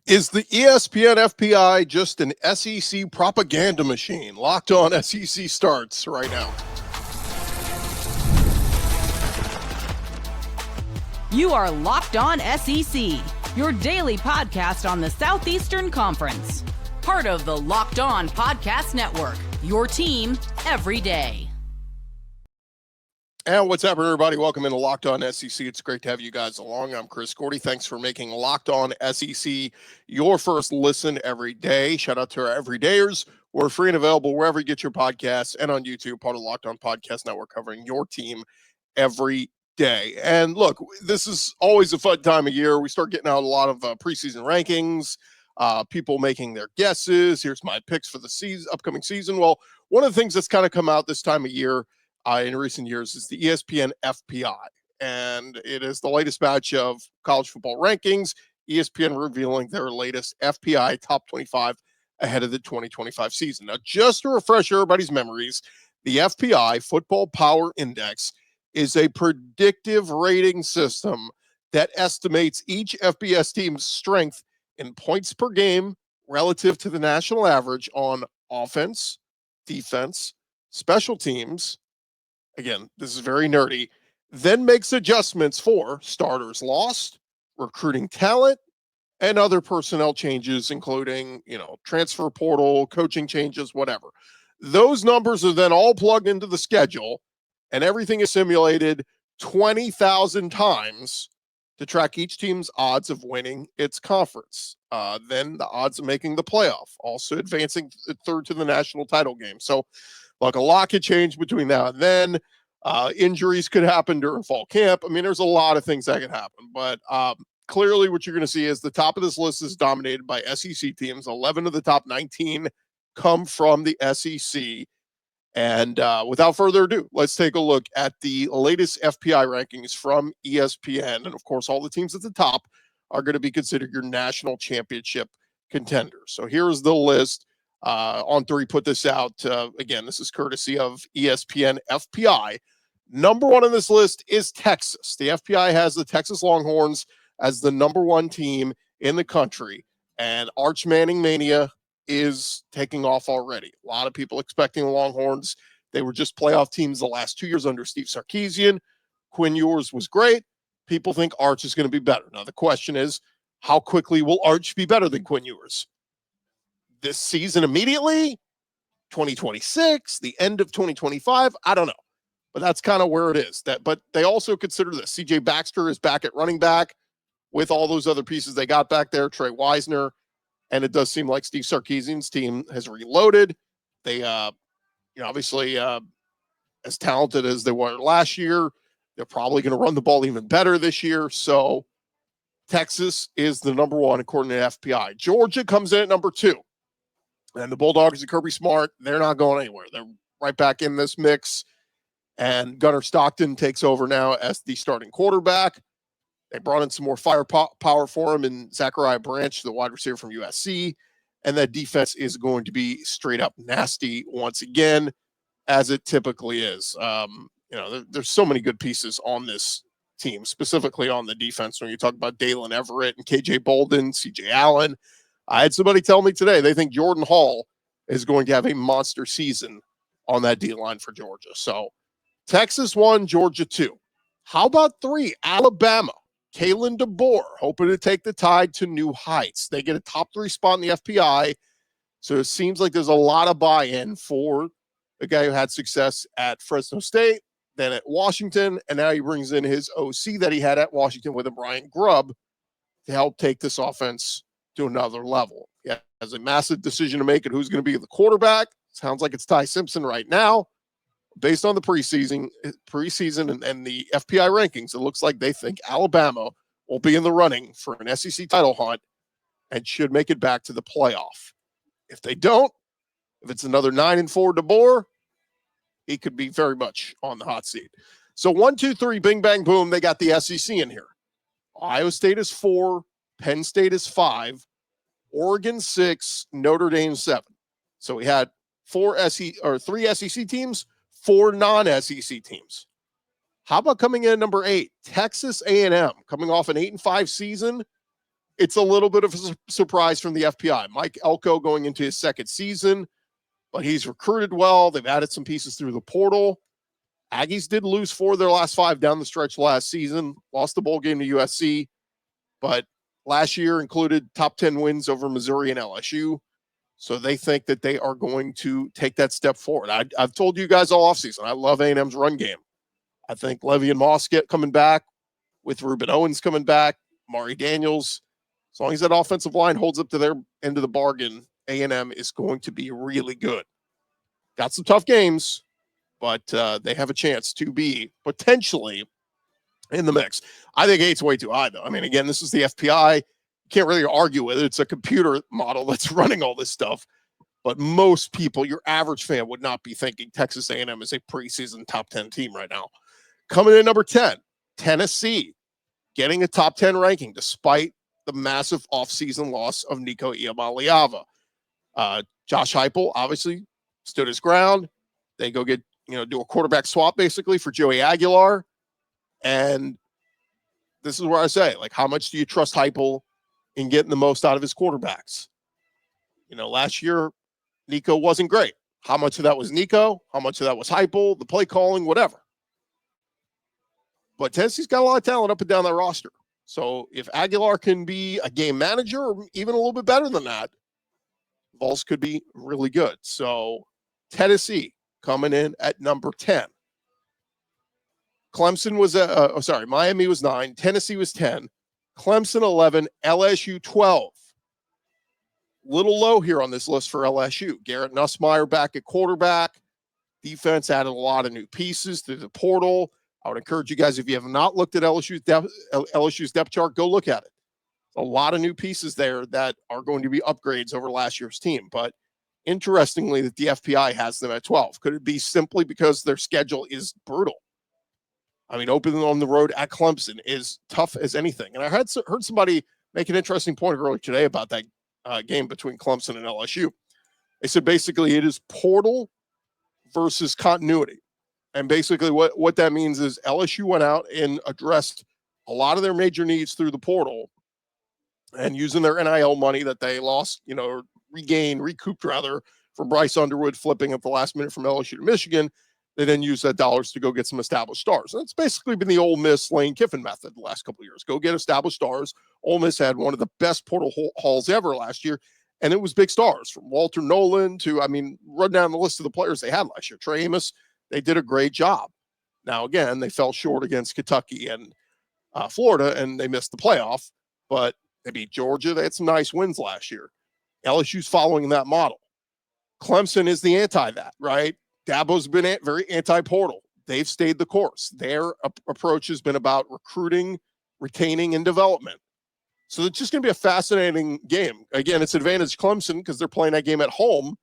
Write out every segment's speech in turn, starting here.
Is the ESPN FPI just an SEC propaganda machine? Locked On SEC starts right now. You are Locked On SEC, your daily podcast on the Southeastern Conference. Part of the Locked On Podcast Network, your team every day. And what's up, everybody? Welcome into Locked On SEC. It's great to have you guys along. I'm Gordy. Thanks for making Locked On SEC your first listen every day. Shout out to our everydayers. We're free and available wherever you get your podcasts and on YouTube, part of Locked On Podcast Network, covering your team every day. And look, this is always a fun time of year. We start getting out a lot of preseason rankings, people making their guesses. Here's my picks for the upcoming season. Well, one of the things that's kind of come out this time of year in recent years is the ESPN FPI, and it is the latest batch of college football rankings. ESPN revealing their latest FPI top 25 ahead of the 2025 season. Now, just to refresh everybody's memories, the FPI Football Power Index is a predictive rating system that estimates each FBS team's strength in points per game relative to the national average on offense, defense, special teams. Again, this is very nerdy, then makes adjustments for starters lost, recruiting talent, and other personnel changes, including, transfer portal, coaching changes, whatever. Those numbers are then all plugged into the schedule, and everything is simulated 20,000 times to track each team's odds of winning its conference. Then the odds of making the playoff, also advancing third to the national title game. So, look, a lot could change between now and then. Injuries could happen during fall camp. I mean, there's a lot of things that could happen. But clearly what you're going to see is the top of this list is dominated by SEC teams. 11 of the top 19 come from the SEC. And without further ado, let's take a look at the latest FPI rankings from ESPN. And, of course, all the teams at the top are going to be considered your national championship contenders. So here's the list. On3 put this out. Again, this is courtesy of ESPN FPI. Number one on this list is Texas. The FPI has the Texas Longhorns as the number one team in the country, and Arch Manning Mania is taking off already. A lot of people expecting the Longhorns. They were just playoff teams the last 2 years under Steve Sarkisian. Quinn Ewers was great. People think Arch is going to be better. Now, the question is, how quickly will Arch be better than Quinn Ewers? This season immediately, 2026, the end of 2025, I don't know. But that's kind of where it is. But they also consider this. CJ Baxter is back at running back with all those other pieces they got back there, Trey Wisner. And it does seem like Steve Sarkisian's team has reloaded. They, obviously, as talented as they were last year, they're probably going to run the ball even better this year. So Texas is the number one according to FPI. Georgia comes in at number two. And the Bulldogs and Kirby Smart, they're not going anywhere. They're right back in this mix. And Gunnar Stockton takes over now as the starting quarterback. They brought in some more firepower for him in Zachariah Branch, the wide receiver from USC. And that defense is going to be straight up nasty once again, as it typically is. There's so many good pieces on this team, specifically on the defense. When you talk about Dalen Everett and KJ Bolden, CJ Allen, I had somebody tell me today they think Jordan Hall is going to have a monster season on that D-line for Georgia. So Texas 1, Georgia 2. How about 3? Alabama. Kalen DeBoer hoping to take the Tide to new heights. They get a top 3 spot in the FPI. So it seems like there's a lot of buy-in for a guy who had success at Fresno State, then at Washington, and now he brings in his OC that he had at Washington with him, Brian Grubb, to help take this offense to another level. He has a massive decision to make at who's going to be the quarterback. Sounds like it's Ty Simpson right now. Based on the preseason and the FPI rankings, it looks like they think Alabama will be in the running for an SEC title hunt and should make it back to the playoff. If they don't, if it's another 9-4 DeBoer, he could be very much on the hot seat. So 1, 2, 3, bing, bang, boom, they got the SEC in here. Ohio State is 4, Penn State is 5, Oregon 6, Notre Dame 7. So we had 3 SEC teams, 4 non-SEC teams. How about coming in at number 8, Texas A&M, coming off an 8-5 season it's a little bit of a surprise from the FPI. Mike Elko going into his second season, but he's recruited well. They've added some pieces through the portal. Aggies did lose 4 of their last 5 down the stretch last season, lost the bowl game to USC, but last year included top 10 wins over Missouri and LSU. So they think that they are going to take that step forward. I've told you guys all offseason, I love A&M's run game. I think Levy and Moss coming back, with Ruben Owens coming back, Mari Daniels. As long as that offensive line holds up to their end of the bargain, A&M is going to be really good. Got some tough games, but they have a chance to be potentially in the mix. I think 8's way too high, though. I mean, again, this is the FPI. Can't really argue with it. It's a computer model that's running all this stuff. But most people, your average fan, would not be thinking Texas A&M is a preseason top 10 team right now. Coming in number 10, Tennessee, getting a top 10 ranking despite the massive offseason loss of Nico Iamaleava. Josh Heupel obviously stood his ground. They go get, do a quarterback swap basically for Joey Aguilar. And this is where I say, like, how much do you trust Heupel in getting the most out of his quarterbacks? Last year, Nico wasn't great. How much of that was Nico? How much of that was Heupel, the play calling, whatever? But Tennessee's got a lot of talent up and down that roster. So if Aguilar can be a game manager or even a little bit better than that, Vols could be really good. So Tennessee coming in at number 10. Clemson was Miami was 9, Tennessee was 10, Clemson 11, LSU 12. Little low here on this list for LSU. Garrett Nussmeier back at quarterback. Defense added a lot of new pieces through the portal. I would encourage you guys, if you have not looked at LSU's depth chart, go look at it. A lot of new pieces there that are going to be upgrades over last year's team. But interestingly, that the FPI has them at 12. Could it be simply because their schedule is brutal? I mean, opening on the road at Clemson is tough as anything. And I heard somebody make an interesting point earlier today about that game between Clemson and LSU. They said basically it is portal versus continuity. And basically what that means is LSU went out and addressed a lot of their major needs through the portal and using their NIL money that they lost, recouped rather, from Bryce Underwood flipping at the last minute from LSU to Michigan. They then used that dollars to go get some established stars. And it's basically been the Ole Miss Lane Kiffin method the last couple of years. Go get established stars. Ole Miss had one of the best portal hauls ever last year, and it was big stars from Walter Nolan to, run down the list of the players they had last year. Trey Amos. They did a great job. Now, again, they fell short against Kentucky and Florida, and they missed the playoff. But they beat Georgia. They had some nice wins last year. LSU's following that model. Clemson is the anti-that, right? Dabo's been very anti-portal. They've stayed the course. Their approach has been about recruiting, retaining, and development. So it's just going to be a fascinating game. Again, it's advantage Clemson because they're playing that game at home.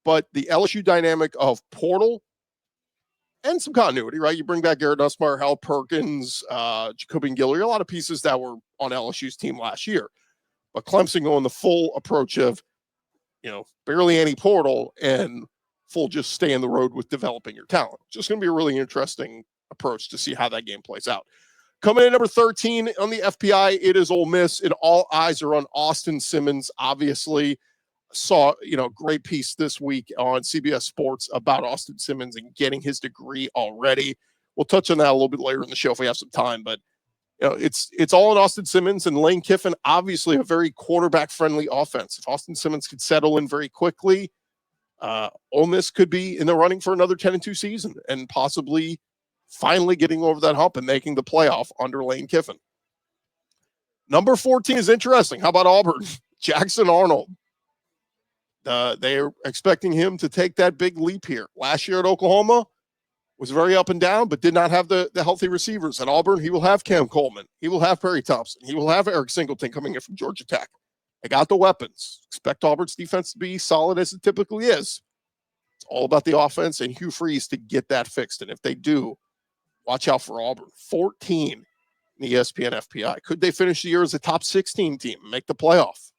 But the LSU dynamic of portal and some continuity, right? You bring back Garrett Nussmeier, Hal Perkins, Jacobian Guillory, a lot of pieces that were on LSU's team last year. But Clemson going the full approach of, barely any portal and full just stay in the road with developing your talent. Just going to be a really interesting approach to see how that game plays out. Coming in number 13 on the FPI, it is Ole Miss, and all eyes are on Austin Simmons, obviously. Saw, great piece this week on CBS Sports about Austin Simmons and getting his degree already. We'll touch on that a little bit later in the show if we have some time, but it's all on Austin Simmons and Lane Kiffin, obviously a very quarterback-friendly offense. If Austin Simmons could settle in very quickly, Ole Miss could be in the running for another 10-2 season and possibly finally getting over that hump and making the playoff under Lane Kiffin. Number 14 is interesting. How about Auburn? Jackson Arnold. They are expecting him to take that big leap here. Last year at Oklahoma was very up and down, but did not have the healthy receivers. At Auburn, he will have Cam Coleman. He will have Perry Thompson. He will have Eric Singleton coming in from Georgia Tech. They got the weapons. Expect Auburn's defense to be solid as it typically is. It's all about the offense and Hugh Freeze to get that fixed. And if they do, watch out for Auburn. 14 in the ESPN FPI. Could they finish the year as a top 16 team and make the playoff?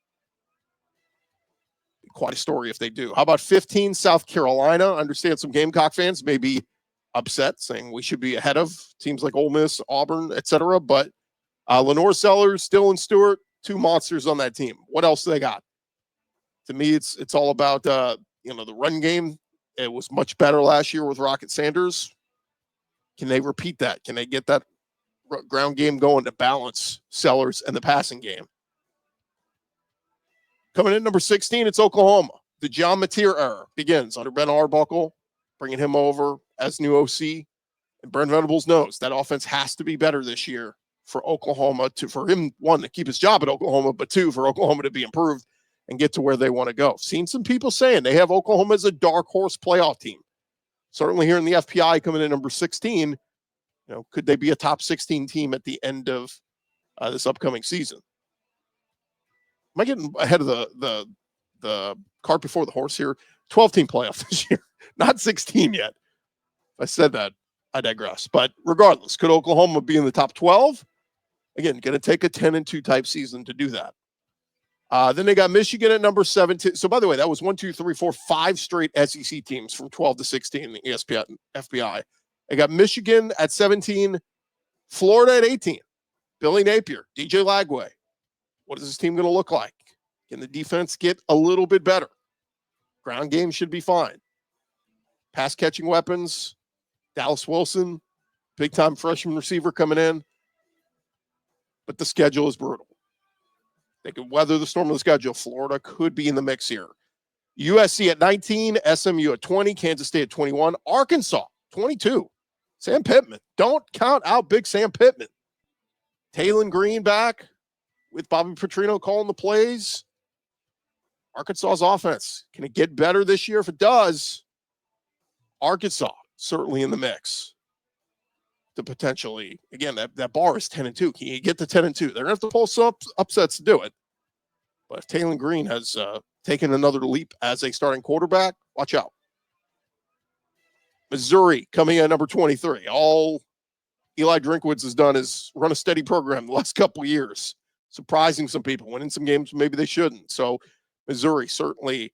Quite a story if they do. How about 15, South Carolina? I understand some Gamecock fans may be upset, saying we should be ahead of teams like Ole Miss, Auburn, etc. But Lenore Sellers, Dylan Stewart, two monsters on that team. What else do they got? To me, it's all about the run game. It was much better last year with Rocket Sanders. Can they repeat that? Can they get that ground game going to balance Sellers and the passing game? Coming in number 16, it's Oklahoma. The John Mateer era begins under Ben Arbuckle, bringing him over as new OC. And Brent Venables knows that offense has to be better this year for Oklahoma for him, one, to keep his job at Oklahoma, but two, for Oklahoma to be improved and get to where they want to go. Seen some people saying they have Oklahoma as a dark horse playoff team. Certainly here in the FPI coming in number 16, could they be a top 16 team at the end of this upcoming season? Am I getting ahead of the cart before the horse here? 12-team playoff this year, not 16 yet. If I said that, I digress. But regardless, could Oklahoma be in the top 12? Again, going to take a 10-2 type season to do that. Then they got Michigan at number 17. So, by the way, that was 5 straight SEC teams from 12 to 16 in the ESPN FPI. They got Michigan at 17, Florida at 18, Billy Napier, DJ Lagway. What is this team going to look like? Can the defense get a little bit better? Ground game should be fine. Pass catching weapons, Dallas Wilson, big-time freshman receiver coming in. But the schedule is brutal. They could weather the storm of the schedule. Florida could be in the mix here. USC at 19, SMU at 20, Kansas State at 21, Arkansas 22. Sam Pittman. Don't count out big Sam Pittman. Taylon Green back with Bobby Petrino calling the plays. Arkansas's offense, can it get better this year? If it does, Arkansas certainly in the mix to potentially, again, that bar is 10-2. Can you get to 10-2? They're going to have to pull some upsets to do it. But if Taylon Green has taken another leap as a starting quarterback, watch out. Missouri coming in at number 23. All Eli Drinkwitz has done is run a steady program the last couple of years, surprising some people, winning some games maybe they shouldn't. So Missouri certainly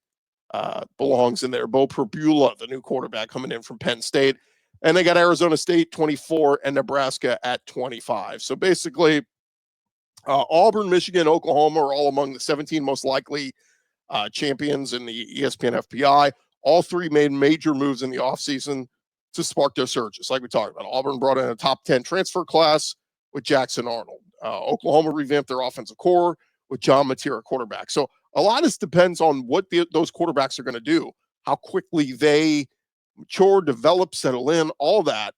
belongs in there. Bo Perbula, the new quarterback coming in from Penn State. And they got Arizona State 24 and Nebraska at 25. So basically, Auburn, Michigan, Oklahoma are all among the 17 most likely champions in the ESPN FPI. All three made major moves in the offseason to spark their surges. Like we talked about, Auburn brought in a top 10 transfer class with Jackson Arnold. Oklahoma revamped their offensive core with John Mateer, quarterback. So a lot of this depends on what those quarterbacks are going to do, how quickly they mature, develop, settle in, all that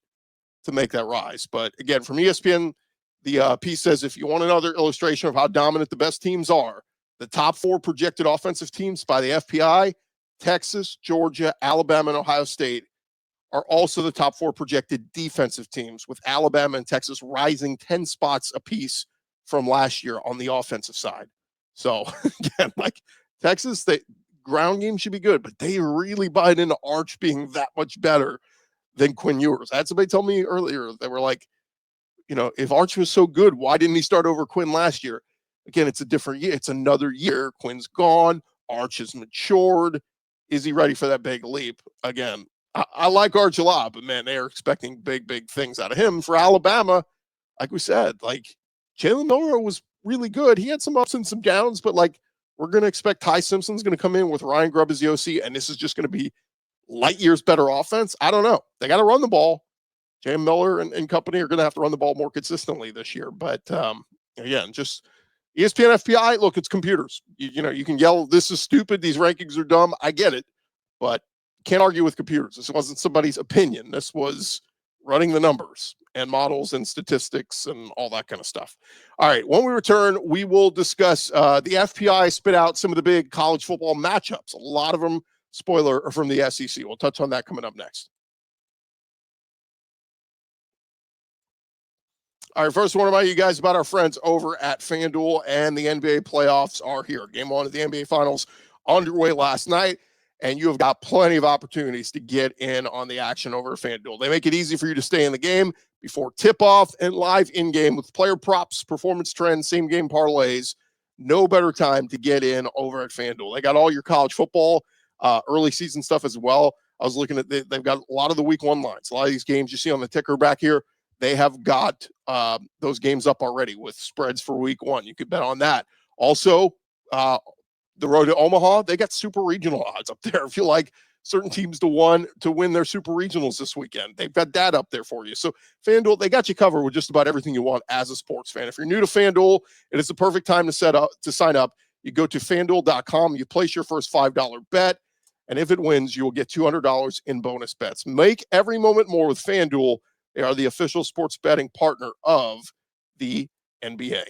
to make that rise. But again, from ESPN, the piece says, if you want another illustration of how dominant the best teams are, the top 4 projected offensive teams by the FPI, Texas, Georgia, Alabama, and Ohio State, are also the top 4 projected defensive teams, with Alabama and Texas rising 10 spots apiece from last year on the offensive side. So again, like Texas, the ground game should be good, but they really buy into Arch being that much better than Quinn Ewers. I had somebody tell me earlier, they were like, if Arch was so good, why didn't he start over Quinn last year? Again, it's a different year. It's another year. Quinn's gone. Arch has matured. Is he ready for that big leap? Again, I like Arch a lot, but man, they are expecting big, big things out of him. For Alabama, like we said, like Jalen Milroe was really good. He had some ups and some downs, but like we're going to expect Ty Simpson's going to come in with Ryan Grubb as the OC, and this is just going to be light years better offense. I don't know. They got to run the ball. Jam Miller and company are going to have to run the ball more consistently this year. But again, just ESPN FPI, look, it's computers. You can yell, this is stupid, these rankings are dumb. I get it, but can't argue with computers. This wasn't somebody's opinion. This was running the numbers and models and statistics and all that kind of stuff. All right, when we return, we will discuss the FPI spit out some of the big college football matchups. A lot of them, spoiler, are from the SEC. We'll touch on that coming up next. All right, first, I want to remind you guys about our friends over at FanDuel, and the NBA playoffs are here. Game 1 of the NBA Finals underway last night, and you have got plenty of opportunities to get in on the action over at FanDuel. They make it easy for you to stay in the game before tip-off and live in-game with player props, performance trends, same-game parlays. No better time to get in over at FanDuel. They got all your college football, early season stuff as well. I was looking at, they've got a lot of the week 1 lines. A lot of these games you see on the ticker back here, they have got those games up already with spreads for week 1. You could bet on that. Also, the road to Omaha, they got super regional odds up there. If you like certain teams to win their super regionals this weekend, they've got that up there for you. So FanDuel, they got you covered with just about everything you want as a sports fan. If you're new to FanDuel, it is the perfect time to sign up. You go to FanDuel.com, you place your first $5 bet, and if it wins, you will get $200 in bonus bets. Make every moment more with FanDuel. They are the official sports betting partner of the NBA.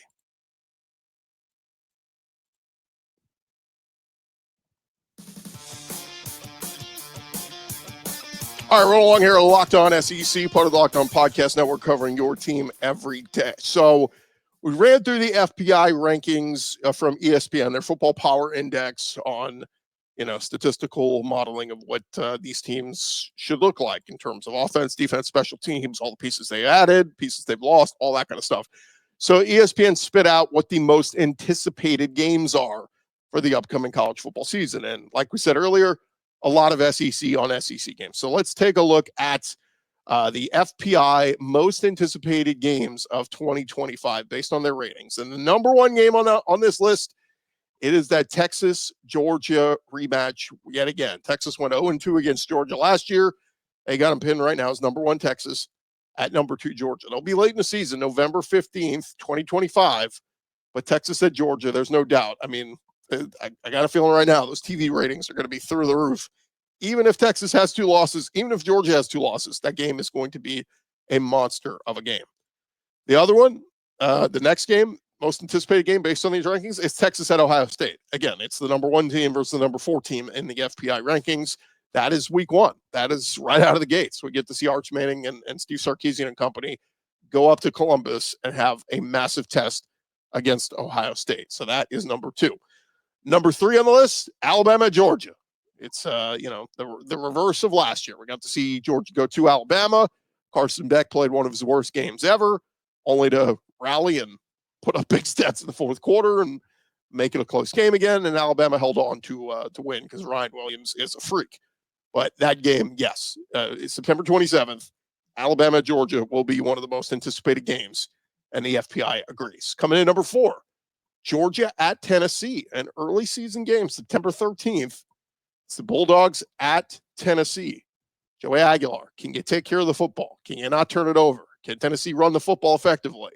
All right, roll along here. Locked On SEC, part of the Locked On Podcast Network, covering your team every day. So we ran through the FPI rankings from ESPN, their Football Power Index, on statistical modeling of what these teams should look like in terms of offense, defense, special teams, all the pieces they added, pieces they've lost, all that kind of stuff. So ESPN spit out what the most anticipated games are for the upcoming college football season. And like we said earlier, a lot of SEC on SEC games. So let's take a look at the FPI most anticipated games of 2025 based on their ratings. And the number one game on this list, it is that Texas-Georgia rematch yet again. Texas went 0-2 against Georgia last year. They got them pinned right now as number one Texas at number two Georgia. They'll be late in the season, November 15th, 2025. But Texas at Georgia, there's no doubt. I mean, I got a feeling right now those TV ratings are going to be through the roof. Even if Texas has two losses, even if Georgia has two losses, that game is going to be a monster of a game. The other one, the next game, most anticipated game based on these rankings, is Texas at Ohio State. Again, it's the number one team versus the number four team in the FPI rankings. That is week one. That is right out of the gates. We get to see Arch Manning and Steve Sarkisian and company go up to Columbus and have a massive test against Ohio State. So that is number two. Number three on the list, Alabama, Georgia. It's, the reverse of last year. We got to see Georgia go to Alabama. Carson Beck played one of his worst games ever, only to rally and put up big stats in the fourth quarter and make it a close game again. And Alabama held on to win because Ryan Williams is a freak. But that game, yes, it's September 27th. Alabama, Georgia will be one of the most anticipated games, and the FPI agrees. Coming in number four, Georgia at Tennessee, an early season game, September 13th. It's the Bulldogs at Tennessee. Joey Aguilar, can you take care of the football? Can you not turn it over? Can Tennessee run the football effectively?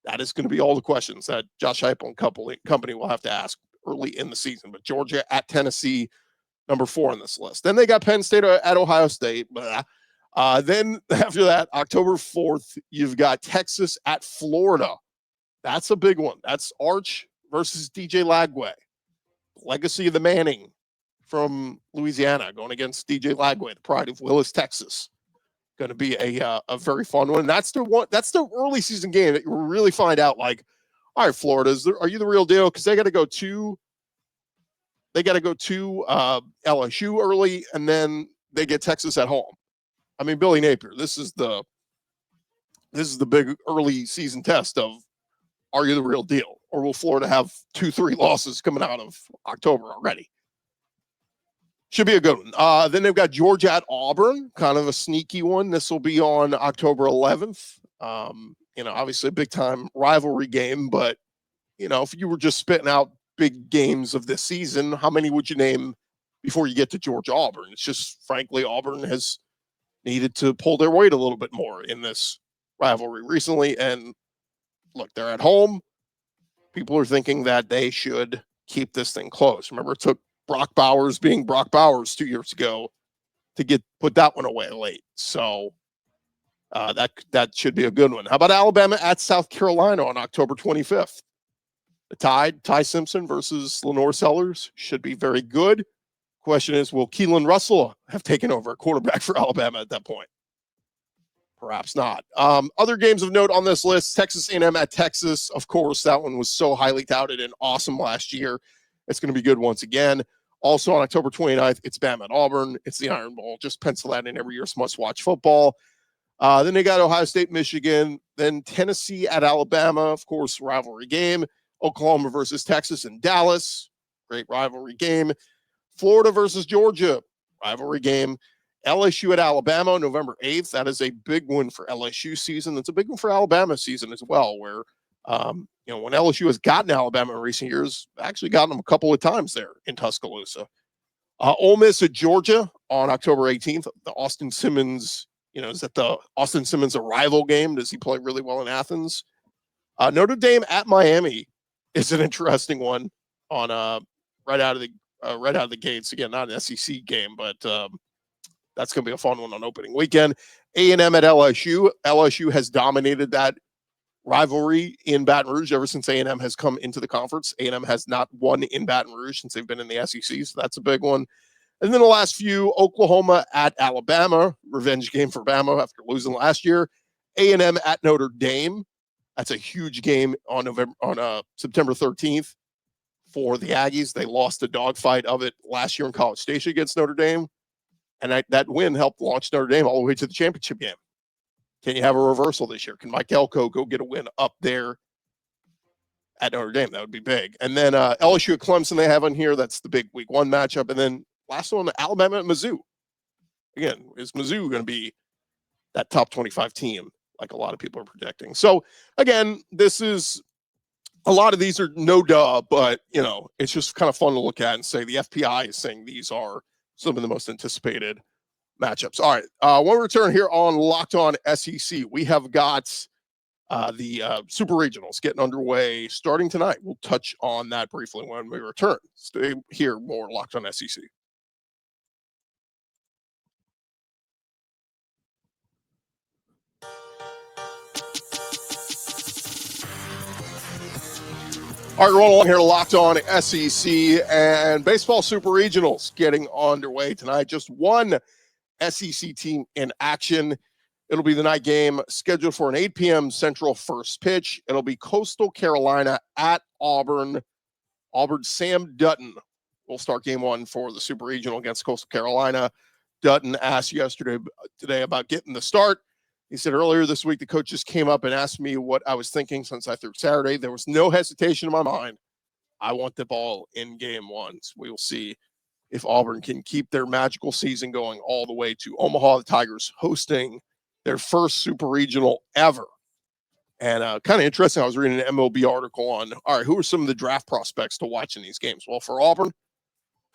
That is going to be all the questions that Josh Heupel and company will have to ask early in the season. But Georgia at Tennessee, number four on this list. Then they got Penn State at Ohio State. Then after that, October 4th, you've got Texas at Florida. That's a big one. That's Arch versus DJ Lagway. Legacy of the Manning from Louisiana going against DJ Lagway, the pride of Willis, Texas. Going to be a very fun one. That's the early season game that you really find out, like, all right, Florida, are you the real deal? Because they got to go to LSU early, and then they get Texas at home. I mean, Billy Napier, this is the big early season test of, are you the real deal? Or will Florida have 2-3 losses coming out of October already? Should be a good one. Then they've got Georgia at Auburn, kind of a sneaky one. This will be on October 11th. Obviously a big-time rivalry game, but, if you were just spitting out big games of this season, how many would you name before you get to Georgia-Auburn? It's just, frankly, Auburn has needed to pull their weight a little bit more in this rivalry recently, and look, they're at home. People are thinking that they should keep this thing close. Remember, it took Brock Bowers being Brock Bowers 2 years ago to put that one away late. So that should be a good one. How about Alabama at South Carolina on October 25th? The Tide, Ty Simpson versus Lenore Sellers, should be very good. Question is, will Keelan Russell have taken over at quarterback for Alabama at that point? Perhaps not. Other games of note on this list, Texas A&M at Texas. Of course, that one was so highly touted and awesome last year. It's going to be good once again. Also on October 29th, it's Bama at Auburn. It's the Iron Bowl. Just pencil that in every year. It's must-watch football. Then they got Ohio State, Michigan. Then Tennessee at Alabama. Of course, rivalry game. Oklahoma versus Texas in Dallas. Great rivalry game. Florida versus Georgia. Rivalry game. LSU at Alabama, November 8th. That is a big one for LSU season. That's a big one for Alabama season as well, where When LSU has gotten Alabama in recent years, actually gotten them a couple of times there in Tuscaloosa. Ole Miss at Georgia on October 18th. The Austin Simmons, is that the Austin Simmons arrival game? Does he play really well in Athens? Notre Dame at Miami is an interesting one on right out of the gates. Again, not an SEC game, but that's going to be a fun one on opening weekend. A&M at LSU. LSU has dominated that rivalry in Baton Rouge ever since A&M has come into the conference. A&M has not won in Baton Rouge since they've been in the SEC, so that's a big one. And then the last few, Oklahoma at Alabama, revenge game for Bama after losing last year. A&M at Notre Dame. That's a huge game on September 13th for the Aggies. They lost the dogfight of it last year in College Station against Notre Dame. And that win helped launch Notre Dame all the way to the championship game. Can you have a reversal this year? Can Mike Elko go get a win up there at Notre Dame? That would be big. And then LSU at Clemson they have on here. That's the big week 1 matchup. And then last one, Alabama at Mizzou. Again, is Mizzou going to be that top 25 team like a lot of people are predicting? So, again, a lot of these are no duh, but, it's just kind of fun to look at and say the FPI is saying these are some of the most anticipated matchups. All right. When we return here on Locked On SEC, we have got the Super Regionals getting underway starting tonight. We'll touch on that briefly when we return. Stay here, more Locked On SEC. All right, rolling along here, Locked On SEC and Baseball Super Regionals getting underway tonight. Just one SEC team in action. It'll be the night game scheduled for an 8 p.m. Central first pitch. It'll be Coastal Carolina at Auburn. Auburn's Sam Dutton will start game 1 for the Super Regional against Coastal Carolina. Dutton asked today about getting the start. He said earlier this week, the coaches came up and asked me what I was thinking since I threw Saturday. There was no hesitation in my mind. I want the ball in game 1. So we will see if Auburn can keep their magical season going all the way to Omaha. The Tigers hosting their first Super Regional ever. And kind of interesting, I was reading an MLB article on, all right, who are some of the draft prospects to watch in these games? Well, for Auburn,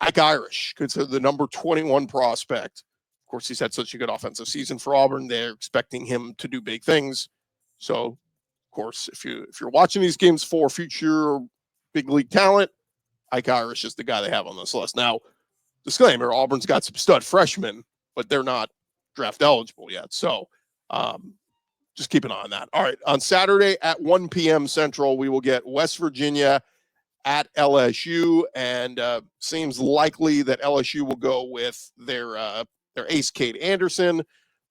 Ike Irish, considered the number 21 prospect. Of course, he's had such a good offensive season for Auburn. They're expecting him to do big things. So, of course, if you're watching these games for future big league talent, Ike Irish is the guy they have on this list. Now, disclaimer, Auburn's got some stud freshmen, but they're not draft eligible yet. So just keep an eye on that. All right, on Saturday at 1 p.m. Central, we will get West Virginia at LSU, and seems likely that LSU will go with their ace, Cade Anderson,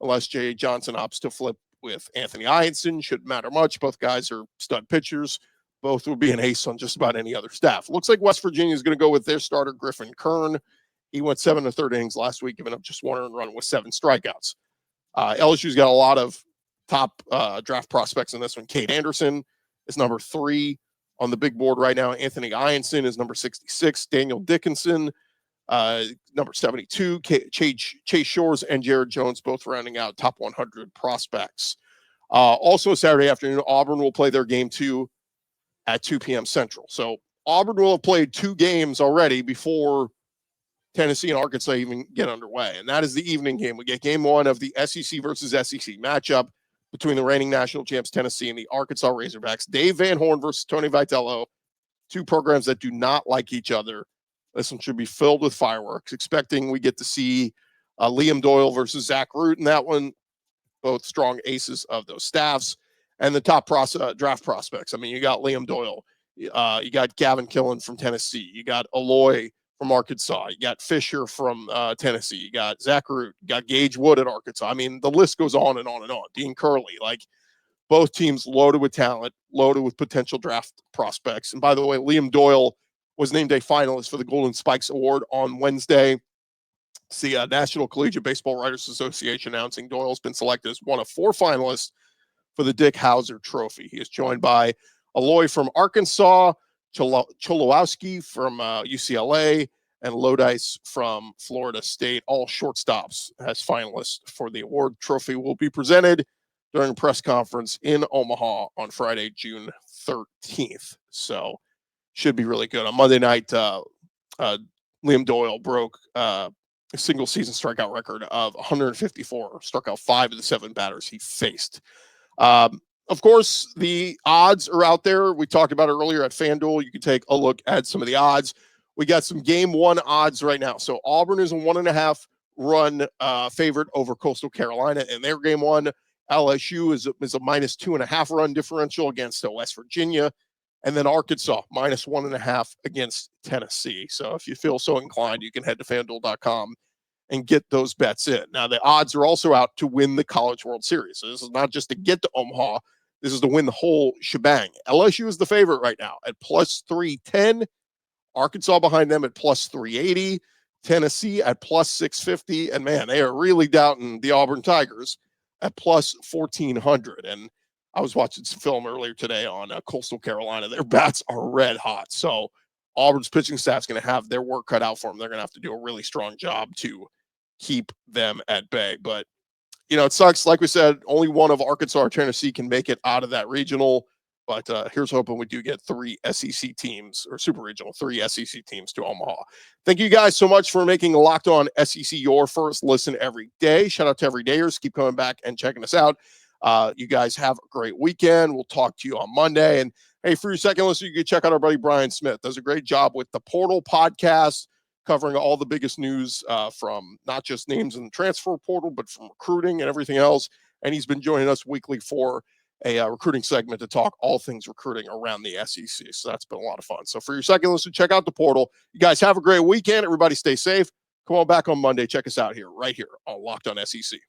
unless Jay Johnson opts to flip with Anthony Ianson. Shouldn't matter much. Both guys are stud pitchers. Both will be an ace on just about any other staff. Looks like West Virginia is going to go with their starter, Griffin Kern. He went 7 1/3 innings last week, giving up just 1 earned run with 7 strikeouts. LSU's got a lot of top draft prospects in this one. Cade Anderson is number 3 on the big board right now. Anthony Ianson is number 66. Daniel Dickinson, number 72. Chase Shores and Jared Jones both rounding out top 100 prospects. Also Saturday afternoon, Auburn will play their game 2 at 2 p.m. Central. So Auburn will have played 2 games already before Tennessee and Arkansas even get underway. And that is the evening game. We get game 1 of the SEC versus SEC matchup between the reigning national champs Tennessee and the Arkansas Razorbacks. Dave Van Horn versus Tony Vitello, 2 programs that do not like each other. This one should be filled with fireworks. Expecting we get to see Liam Doyle versus Zach Root in that one. Both strong aces of those staffs. And the top draft prospects. I mean, you got Liam Doyle. You got Gavin Killen from Tennessee. You got Aloy from Arkansas. You got Fisher from Tennessee. You got Zach Root. You got Gage Wood at Arkansas. I mean, the list goes on and on and on. Dean Curley. Like, both teams loaded with talent, loaded with potential draft prospects. And by the way, Liam Doyle was named a finalist for the Golden Spikes Award on Wednesday. It's the National Collegiate Baseball Writers Association announcing Doyle's been selected as one of 4 finalists for the Dick Hauser Trophy. He is joined by Aloy from Arkansas, Cholowski from UCLA, and Lodice from Florida State, all shortstops as finalists for the award. Trophy will be presented during a press conference in Omaha on Friday, June 13th. So should be really good. On Monday night, Liam Doyle broke a single season strikeout record of 154, struck out 5 of the 7 batters he faced. Of course, the odds are out there. We talked about it earlier at FanDuel. You can take a look at some of the odds. We got some game 1 odds right now. So Auburn is a 1.5 run favorite over Coastal Carolina in their game 1. LSU is a minus 2.5 run differential against West Virginia. And then Arkansas minus 1.5 against Tennessee. So if you feel so inclined, you can head to FanDuel.com and get those bets in. Now, the odds are also out to win the College World Series. So this is not just to get to Omaha. This is to win the whole shebang. LSU is the favorite right now at plus 310. Arkansas behind them at plus 380. Tennessee at plus 650. And, man, they are really doubting the Auburn Tigers at plus 1,400. And I was watching some film earlier today on Coastal Carolina. Their bats are red hot. So Auburn's pitching staff's going to have their work cut out for them. They're going to have to do a really strong job to keep them at bay. But, it sucks. Like we said, only one of Arkansas or Tennessee can make it out of that regional. But here's hoping we do get 3 SEC teams, or super regional, 3 SEC teams to Omaha. Thank you guys so much for making Locked On SEC your first listen every day. Shout out to everydayers. Keep coming back and checking us out. You guys have a great weekend. We'll talk to you on Monday. And hey, for your second listen, you can check out our buddy Brian Smith. Does a great job with the Portal podcast, covering all the biggest news from not just names in the transfer portal, but from recruiting and everything else. And he's been joining us weekly for a recruiting segment to talk all things recruiting around the SEC. So that's been a lot of fun. So for your second listen, check out the Portal. You guys have a great weekend. Everybody stay safe. Come on back on Monday. Check us out here, right here on Locked On SEC.